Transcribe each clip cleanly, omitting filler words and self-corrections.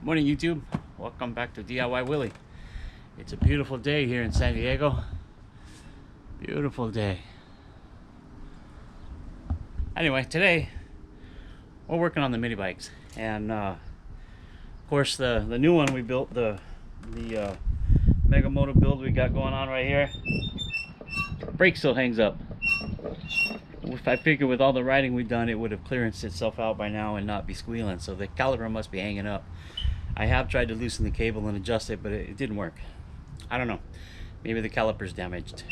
Morning YouTube, welcome back to DIY Willy. It's a beautiful day here in San Diego. Beautiful day. Anyway, today we're working on the mini bikes, and of course the new one we built, the Mighy Moto build we got going on right here. Brake still hangs up. If I figure with all the riding we've done, it would have clearanced itself out by now and not be squealing, so the caliper must be hanging up. I have tried to loosen the cable and adjust it, but it didn't work. I don't know. Maybe the caliper's damaged.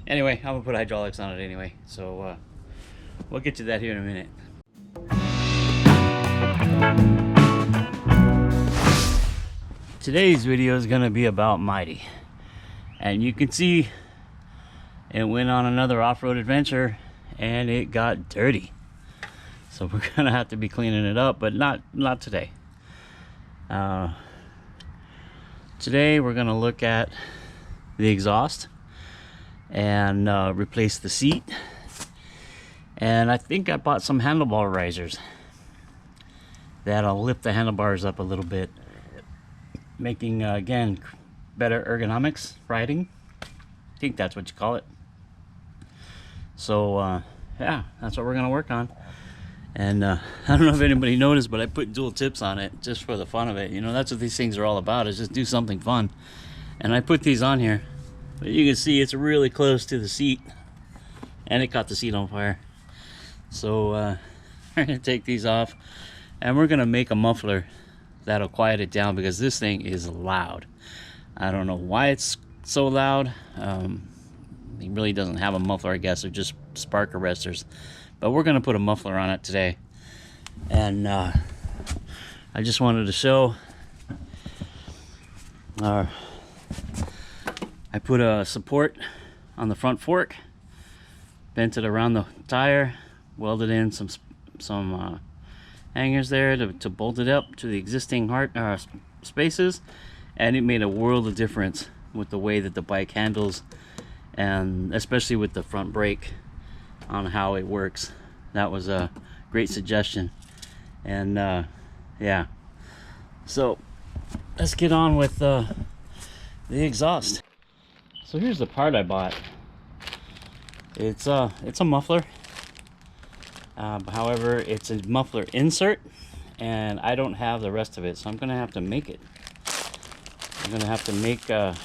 Anyway, I'm gonna put hydraulics on it anyway, so we'll get to that here in a minute. Today's video is gonna be about Mighty, and you can see it went on another off-road adventure and it got dirty. So we're gonna have to be cleaning it up, but not today. Today we're gonna look at the exhaust and replace the seat, and I think I bought some handlebar risers that'll lift the handlebars up a little bit, making again better ergonomics riding. I think that's what you call it. So yeah, that's what we're gonna work on. And I don't know if anybody noticed, but I put dual tips on it just for the fun of it. You know, that's what these things are all about, is just do something fun. And I put these on here, but you can see it's really close to the seat, and it caught the seat on fire. So we're gonna take these off, and we're gonna make a muffler that'll quiet it down, because this thing is loud. I don't know why it's so loud. It really doesn't have a muffler, I guess. They're just spark arresters. But we're gonna put a muffler on it today, and I just wanted to show. I put a support on the front fork, bent it around the tire, welded in some hangers there to bolt it up to the existing spaces, and it made a world of difference with the way that the bike handles, and especially with the front brake, on how it works. That was a great suggestion. And yeah, so let's get on with the exhaust. So here's the part I bought. It's a muffler, however it's a muffler insert, and I don't have the rest of it, so I'm gonna have to make it. I'm gonna have to make the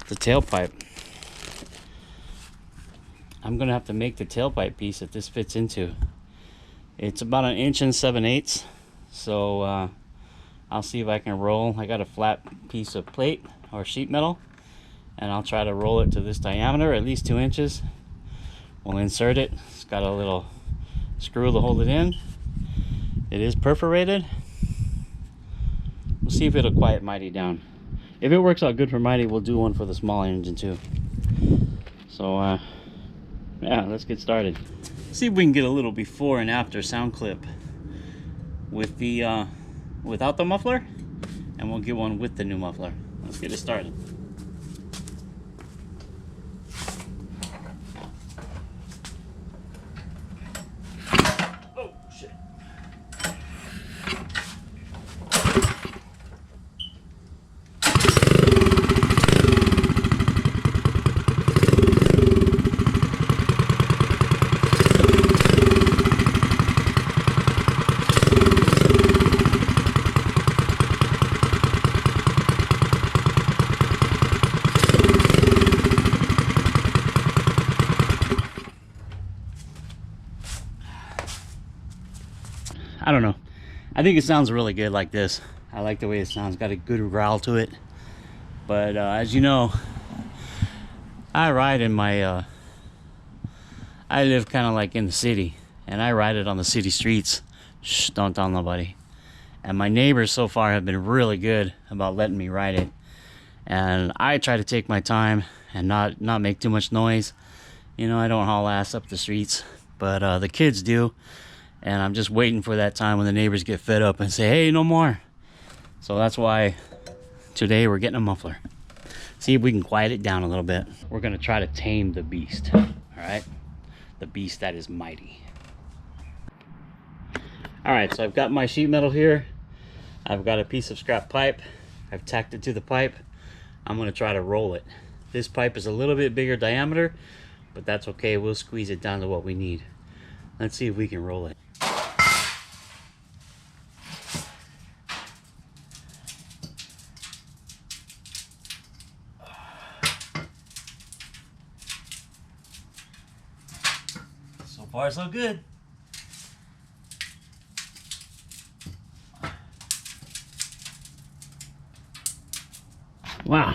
tailpipe. I'm gonna have to make the tailpipe piece that this fits into. It's about 1 7/8 inches, so I'll see if I can roll. I got a flat piece of plate or sheet metal, and I'll try to roll it to this diameter, at least 2 inches. We'll insert it. It's got a little screw to hold it in. It is perforated. We'll see if it'll quiet Mighty down. If it works out good for Mighty, we'll do one for the small engine too. So yeah, let's get started. See if we can get a little before and after sound clip with the without the muffler, and we'll get one with the new muffler. Let's get it started. Oh shit. I don't know. I think it sounds really good like this. I like the way it sounds. Got a good growl to it. But as you know, I ride in my I live kind of like in the city, and I ride it on the city streets. Shh, don't tell nobody. And my neighbors so far have been really good about letting me ride it, and I try to take my time and not make too much noise. You know, I don't haul ass up the streets, but the kids do. And I'm just waiting for that time when the neighbors get fed up and say, hey, no more. So that's why today we're getting a muffler. See if we can quiet it down a little bit. We're gonna try to tame the beast, all right? The beast that is Mighty. All right, so I've got my sheet metal here. I've got a piece of scrap pipe. I've tacked it to the pipe. I'm gonna try to roll it. This pipe is a little bit bigger diameter, but that's okay. We'll squeeze it down to what we need. Let's see if we can roll it. So far, so good. Wow.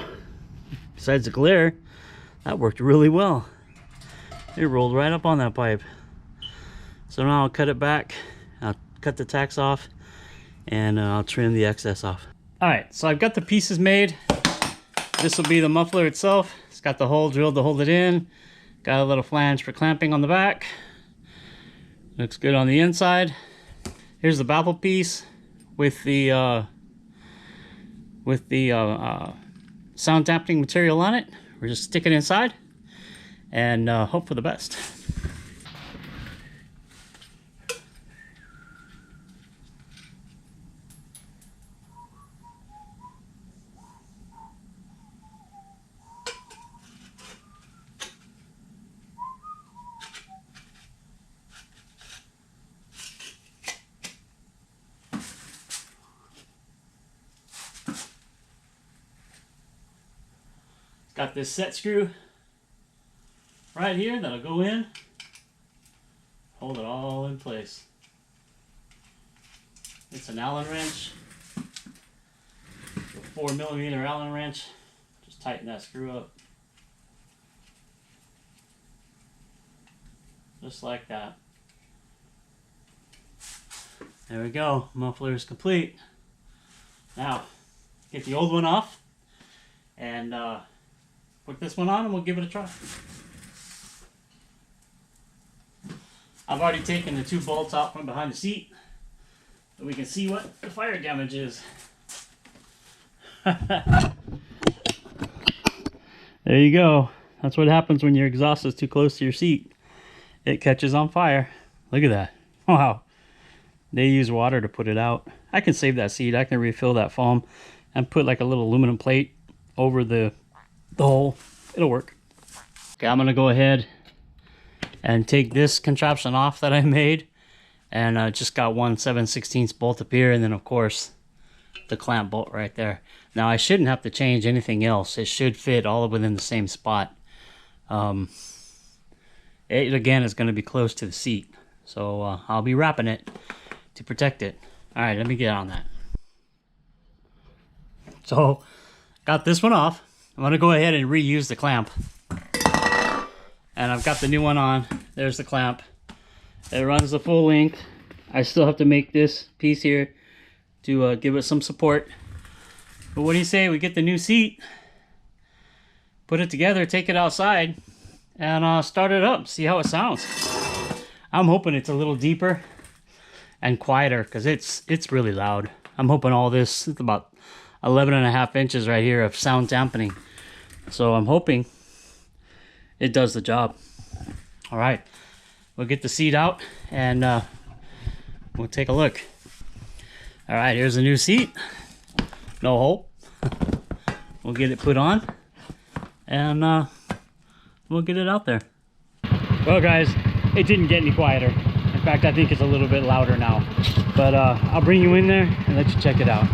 Besides the glare, that worked really well. It rolled right up on that pipe. So now I'll cut it back. I'll cut the tacks off, and I'll trim the excess off. All right, so I've got the pieces made. This will be the muffler itself. It's got the hole drilled to hold it in. Got a little flange for clamping on the back. Looks good on the inside. Here's the baffle piece with the sound dampening material on it. We're just stick it inside and hope for the best. Got this set screw right here that'll go in, hold it all in place. It's an Allen wrench, a 4mm Allen wrench. Just tighten that screw up. Just like that. There we go, muffler is complete. Now, get the old one off and put this one on and we'll give it a try. I've already taken the 2 bolts out from behind the seat so we can see what the fire damage is. There you go. That's what happens when your exhaust is too close to your seat. It catches on fire. Look at that. Wow. They use water to put it out. I can save that seat. I can refill that foam and put like a little aluminum plate over the hole. It'll work. Okay, I'm gonna go ahead and take this contraption off that I made, and just got one 7/16 bolt up here, and then of course the clamp bolt right there. Now I shouldn't have to change anything else. It should fit all within the same spot. It again is going to be close to the seat, so I'll be wrapping it to protect it. All right, let me get on that. So got this one off. I'm going to go ahead and reuse the clamp. And I've got the new one on. There's the clamp. It runs the full length. I still have to make this piece here to give it some support. But what do you say we get the new seat, put it together, take it outside, and start it up, see how it sounds. I'm hoping it's a little deeper and quieter because it's really loud. I'm hoping all this, it's about 11.5 inches right here of sound dampening. So I'm hoping it does the job. All right, we'll get the seat out and we'll take a look. All right, here's the new seat. No hole. We'll get it put on and we'll get it out there. Well guys, it didn't get any quieter. In fact, I think it's a little bit louder now. But I'll bring you in there and let you check it out.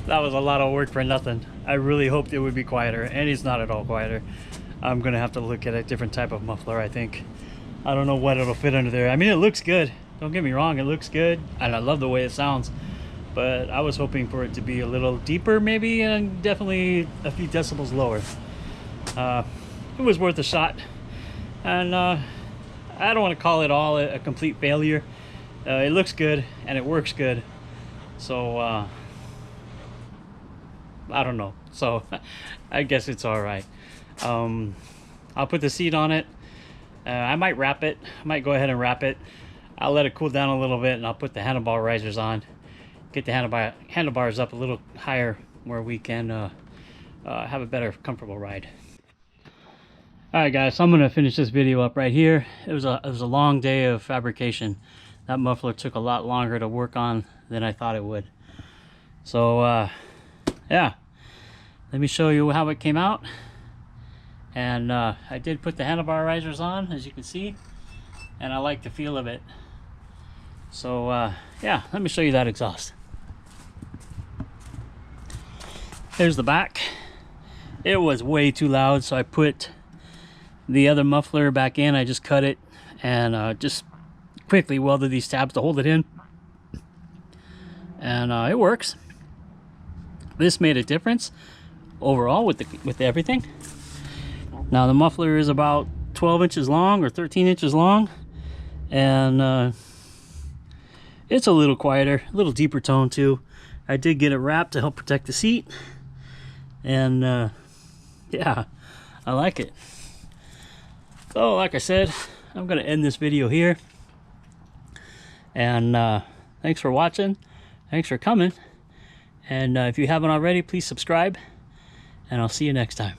That was a lot of work for nothing. I really hoped it would be quieter, and it's not at all quieter. I'm gonna have to look at a different type of muffler, I think. I don't know what it'll fit under there. I mean, it looks good. Don't get me wrong, it looks good, and I love the way it sounds. But I was hoping for it to be a little deeper, maybe, and definitely a few decibels lower. It was worth a shot, and I don't want to call it all a complete failure, It looks good and it works good, so I don't know, so I guess it's all right. I'll put the seat on it. I might wrap it. I might go ahead and wrap it. I'll let it cool down a little bit, and I'll put the handlebar risers on, get the handlebars up a little higher where we can have a better comfortable ride. All right guys, so I'm gonna finish this video up right here. It was a long day of fabrication. That muffler took a lot longer to work on than I thought it would. So yeah, let me show you how it came out. And I did put the handlebar risers on, as you can see, and I like the feel of it. So yeah, let me show you that exhaust. Here's the back. It was way too loud, so I put the other muffler back in. I just cut it and just quickly welded these tabs to hold it in, and it works. This made a difference overall with everything. Now the muffler is about 12 inches long or 13 inches long, and it's a little quieter, a little deeper tone too. I did get it wrapped to help protect the seat, and yeah, I like it. So like I said, I'm gonna end this video here, and thanks for watching, thanks for coming, and if you haven't already, please subscribe, and I'll see you next time.